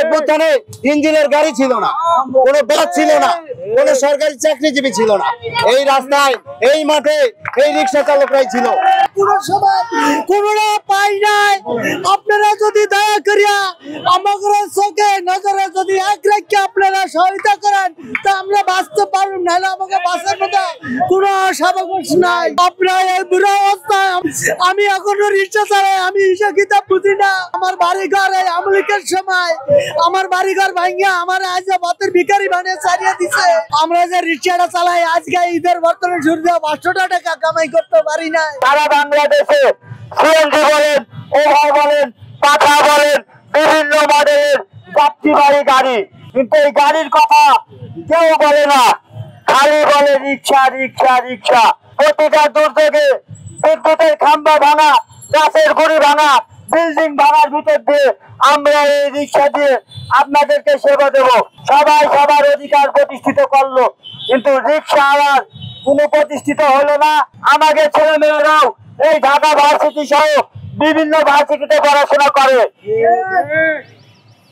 অভ্যুত্থানে ইঞ্জিনের গাড়ি ছিল না, কোনো বাস ছিল না, কোনো সরকারি চাকরিজীবী ছিল না। এই রাস্তায়, এই মাঠে এই রিক্সা চালকরাই ছিল। আপনারা যদি দয়া করিয়া আমাদের চোখে নজরে যদি এক রেখে আপনারা সহায়তা করেন তা আমরা বাঁচতে পারব, নাহলে আমাকে বাঁচার মতো কোনো সামগ্রী নাই। আপনার এই বুড়ো অবস্থায় আমি এখনো রিক্সা চালাই, আমি হিসাব কিতাব বুঝি না। আমার বাড়ি ঘর এই আমলিকের সময় আমার বাড়ি ঘর ভাঙ্গা আমার আজ বাতের ভিখারি বানিয়ে চালিয়ে দিছে। আমরা যে রিক্সাটা চালাই আজকে ঈদের বর্তমানে শুরু 500 টাকা কামাই করতে পারি না। সারা বাংলাদেশে সিএনজি বলেন, ওভার বলেন, পাঠা বলেন, বিভিন্ন মডেলের যাত্রীবাহী গাড়ি, কিন্তু এই গাড়ির কথা কেউ বলে না, খালি বলে রিক্সা রিক্সা রিক্সা। প্রতিটা দুর্যোগে বিদ্যুতের খাম্বা ভাঙা, গাছের গুড়ি ভাঙা, বিল্ডিং ভাঙার ভিতর দিয়ে আমরা এই রিক্সা দিয়ে আপনাদেরকে সেবা দেব। সবাই সবার অধিকার প্রতিষ্ঠিত করলো, কিন্তু রিক্সা আবার কোনো প্রতিষ্ঠিত হলো না। আমাদের ছেলেমেয়েরাও এই ঢাকা ভার্সিটি সহ বিভিন্ন ভার্সিটিতে পড়াশোনা করে।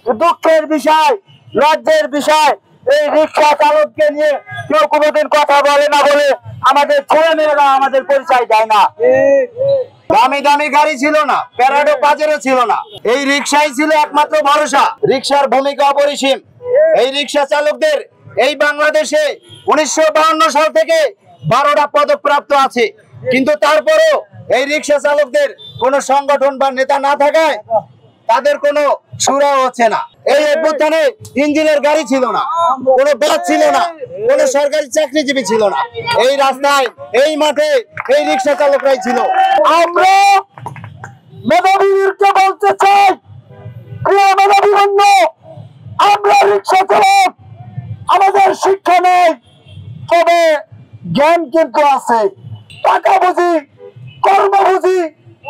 দুঃখের বিষয়, লজ্জের বিষয়, এই রিক্সা চালককে নিয়ে কেউ কোনোদিন কথা বলে না বলে আমাদের ছেলেমেয়েরা আমাদের পরিচয় দেয় না। দামি দামি গাড়ি ছিল না, প্যারাডো পাজেরও ছিল না, এই রিক্সাই ছিল একমাত্র ভরসা। রিক্সার ভূমিকা অপরিসীম। এই রিক্সা চালকদের এই বাংলাদেশে 1952 সাল থেকে 12টা পদক প্রাপ্ত আছে, কিন্তু তারপরেও এই রিক্সা চালকদের কোনো সংগঠন বা নেতা না থাকায় তাদের কোনো সুরাও হচ্ছে না। এই অভ্যুত্থানে ইঞ্জিনের গাড়ি ছিল না, কোনো বাস ছিল না, কোনো সরকারি চাকরিজীবী ছিল না। এই রাস্তায়, এই মাঠে এই রিক্সা চালকরাই ছিল। আমরা মেধাবীকে বলতে চাই, প্রিয় মেধাবী বন্ধু, আমরা রিক্সা চালক, আমাদের শিক্ষা নেই, তবে জ্ঞান কিন্তু আছে। টাকা বুঝি, কর্ম বুঝি,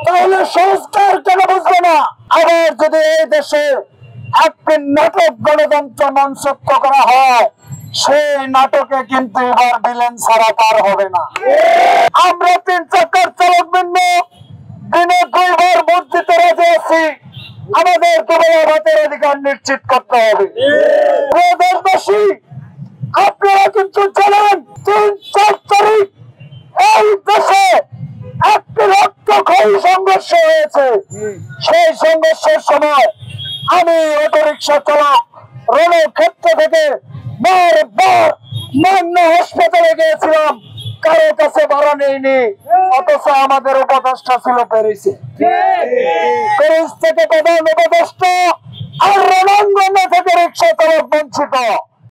তাহলে সংস্কার কেন বুঝবে না? আবার যদি এই দেশে একটি নাটক গণতন্ত্র মঞ্চস্থ করা হয়, সেই নাটকে কিন্তু এবার ভিলেন ছাড়া পার হবে না। আমরা 3 চাকার চালক বৃন্দ দিনে 2 বার ভোট দিতে রাজি আছি। আমাদের দুবেলা ভাতের অধিকার নিশ্চিত করতে হবে। দেশবাসী, আপনারা কিন্তু জানেন 3-4 তারিখ এই দেশে একটি রক্তক্ষয়ী সংঘর্ষ হয়েছে। সেই সংঘর্ষের সময় আমি অটোরিক্সা চালক রণক্ষেত্র থেকে বারবার মান্য হাসপাতালে গিয়েছিলাম, কারো কাছে ভাড়া নেইনি, অথচ আমাদের উপদেষ্টা ছিল প্যারিসে। প্যারিস থেকে প্রধান উপদেষ্টা আর রণাঙ্গনে থেকে রিক্সা চালক বঞ্চিত।